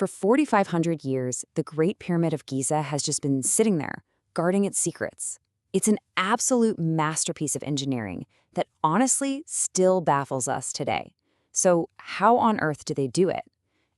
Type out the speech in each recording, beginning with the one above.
For 4,500 years, the Great Pyramid of Giza has just been sitting there, guarding its secrets. It's an absolute masterpiece of engineering that honestly still baffles us today. So how on earth do they do it?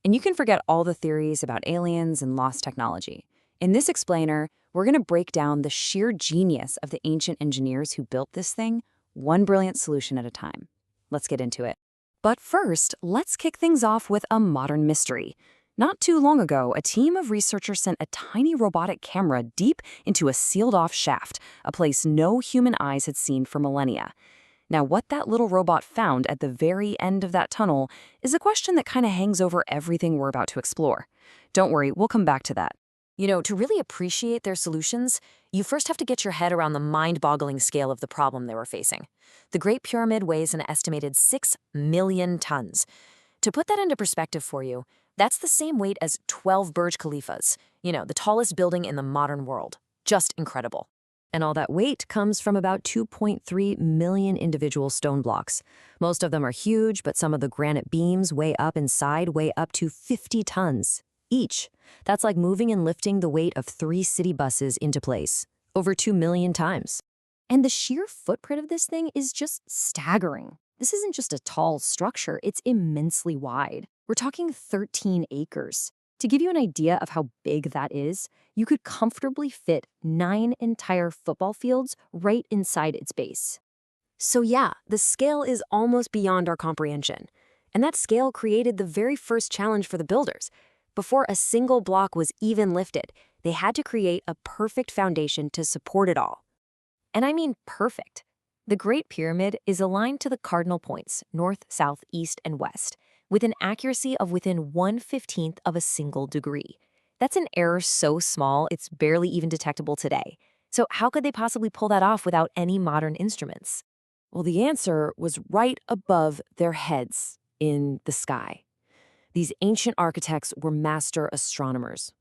And you can forget all the theories about aliens and lost technology. In this explainer, we're going to break down the sheer genius of the ancient engineers who built this thing, one brilliant solution at a time. Let's get into it. But first, let's kick things off with a modern mystery. Not too long ago, a team of researchers sent a tiny robotic camera deep into a sealed-off shaft, a place no human eyes had seen for millennia. Now, what that little robot found at the very end of that tunnel is a question that kind of hangs over everything we're about to explore. Don't worry, we'll come back to that. You know, to really appreciate their solutions, you first have to get your head around the mind-boggling scale of the problem they were facing. The Great Pyramid weighs an estimated 6 million tons. To put that into perspective for you, that's the same weight as 12 Burj Khalifas, the tallest building in the modern world. Just incredible. And all that weight comes from about 2.3 million individual stone blocks. Most of them are huge, but some of the granite beams way up inside weigh up to 50 tons each. That's like moving and lifting the weight of 3 city buses into place, over 2 million times. And the sheer footprint of this thing is just staggering. This isn't just a tall structure, it's immensely wide. We're talking 13 acres. To give you an idea of how big that is, you could comfortably fit 9 entire football fields right inside its base. So yeah, the scale is almost beyond our comprehension. And that scale created the very first challenge for the builders. Before a single block was even lifted, they had to create a perfect foundation to support it all. And I mean perfect. The Great Pyramid is aligned to the cardinal points, north, south, east, and west, with an accuracy of within 1/15 of a single degree. That's an error so small it's barely even detectable today. So how could they possibly pull that off without any modern instruments? Well, the answer was right above their heads in the sky. These ancient architects were master astronomers.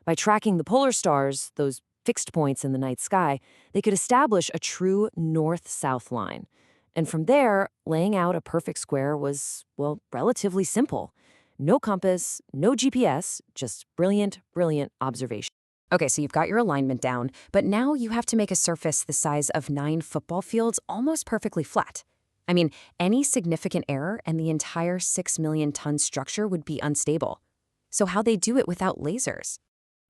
By tracking the polar stars, those fixed points in the night sky, they could establish a true north-south line. And from there, laying out a perfect square was, well, relatively simple. No compass, no GPS, just brilliant, brilliant observation. Okay, so you've got your alignment down, but now you have to make a surface the size of 9 football fields almost perfectly flat. I mean, any significant error and the entire 6 million ton structure would be unstable. So how'd they do it without lasers?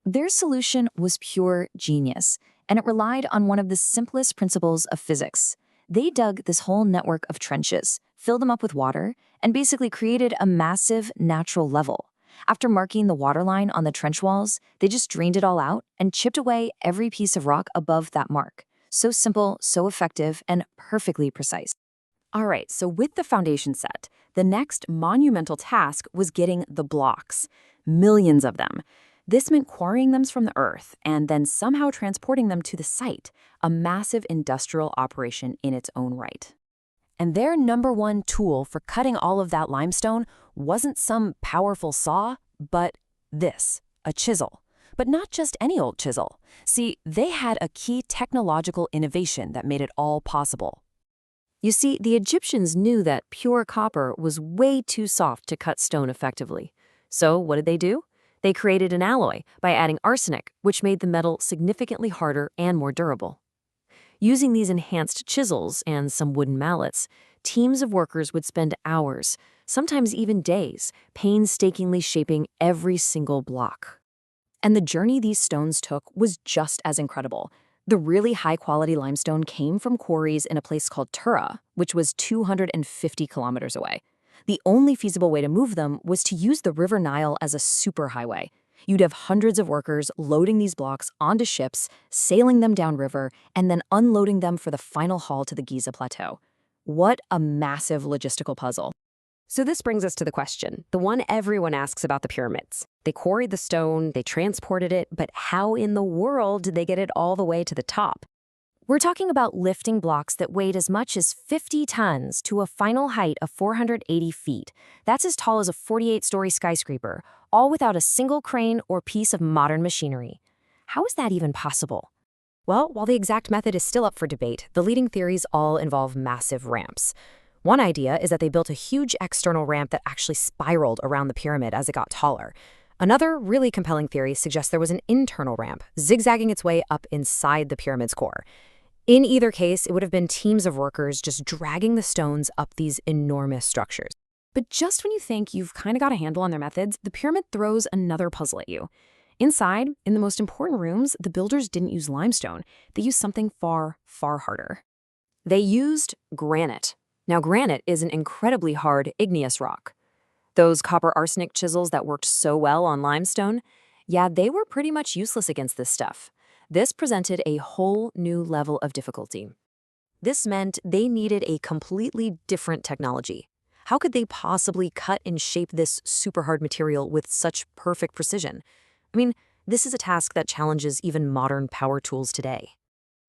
Their solution was pure genius, and it relied on one of the simplest principles of physics. They dug this whole network of trenches, filled them up with water, and basically created a massive natural level. After marking the waterline on the trench walls, they just drained it all out and chipped away every piece of rock above that mark. So simple, so effective, and perfectly precise. All right, so with the foundation set, the next monumental task was getting the blocks, millions of them. This meant quarrying them from the earth and then somehow transporting them to the site, a massive industrial operation in its own right. And their number one tool for cutting all of that limestone wasn't some powerful saw, but this, a chisel. But not just any old chisel. See, they had a key technological innovation that made it all possible. You see, the Egyptians knew that pure copper was way too soft to cut stone effectively. So what did they do? They created an alloy by adding arsenic, which made the metal significantly harder and more durable. Using these enhanced chisels and some wooden mallets, teams of workers would spend hours, sometimes even days, painstakingly shaping every single block. And the journey these stones took was just as incredible. The really high-quality limestone came from quarries in a place called Tura, which was 250 kilometers away. The only feasible way to move them was to use the River Nile as a superhighway. You'd have hundreds of workers loading these blocks onto ships, sailing them downriver, and then unloading them for the final haul to the Giza Plateau. What a massive logistical puzzle. So this brings us to the question, the one everyone asks about the pyramids. They quarried the stone, they transported it, but how in the world did they get it all the way to the top? We're talking about lifting blocks that weighed as much as 50 tons to a final height of 480 feet. That's as tall as a 48-story skyscraper, all without a single crane or piece of modern machinery. How is that even possible? Well, while the exact method is still up for debate, the leading theories all involve massive ramps. One idea is that they built a huge external ramp that actually spiraled around the pyramid as it got taller. Another really compelling theory suggests there was an internal ramp, zigzagging its way up inside the pyramid's core. In either case, it would have been teams of workers just dragging the stones up these enormous structures. But just when you think you've kind of got a handle on their methods, the pyramid throws another puzzle at you. Inside, in the most important rooms, the builders didn't use limestone. They used something far, far harder. They used granite. Now, granite is an incredibly hard, igneous rock. Those copper arsenic chisels that worked so well on limestone, yeah, they were pretty much useless against this stuff. This presented a whole new level of difficulty. This meant they needed a completely different technology. How could they possibly cut and shape this super hard material with such perfect precision? I mean, this is a task that challenges even modern power tools today.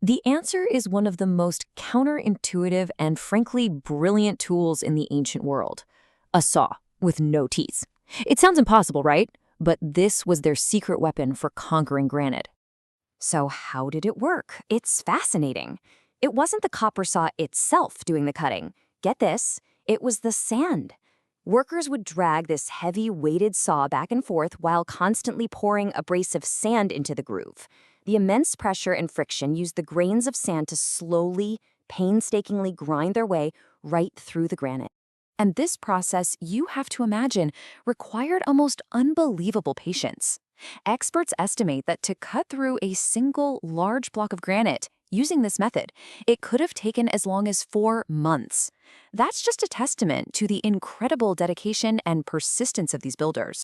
The answer is one of the most counterintuitive and frankly brilliant tools in the ancient world: a saw with no teeth. It sounds impossible, right? But this was their secret weapon for conquering granite. So how did it work? It's fascinating. It wasn't the copper saw itself doing the cutting. Get this, it was the sand. Workers would drag this heavy, weighted saw back and forth while constantly pouring abrasive sand into the groove. The immense pressure and friction used the grains of sand to slowly, painstakingly grind their way right through the granite. And this process, you have to imagine, required almost unbelievable patience. Experts estimate that to cut through a single large block of granite using this method, it could have taken as long as 4 months. That's just a testament to the incredible dedication and persistence of these builders.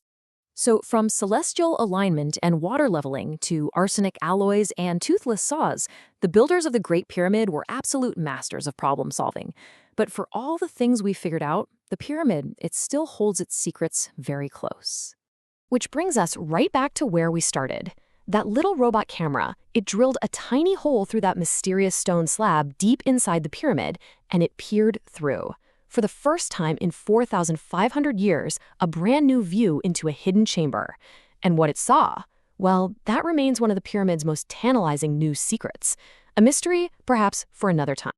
So from celestial alignment and water leveling to arsenic alloys and toothless saws, the builders of the Great Pyramid were absolute masters of problem solving. But for all the things we figured out, the pyramid, it still holds its secrets very close. Which brings us right back to where we started. That little robot camera, it drilled a tiny hole through that mysterious stone slab deep inside the pyramid, and it peered through. For the first time in 4,500 years, a brand new view into a hidden chamber. And what it saw? Well, that remains one of the pyramid's most tantalizing new secrets. A mystery, perhaps, for another time.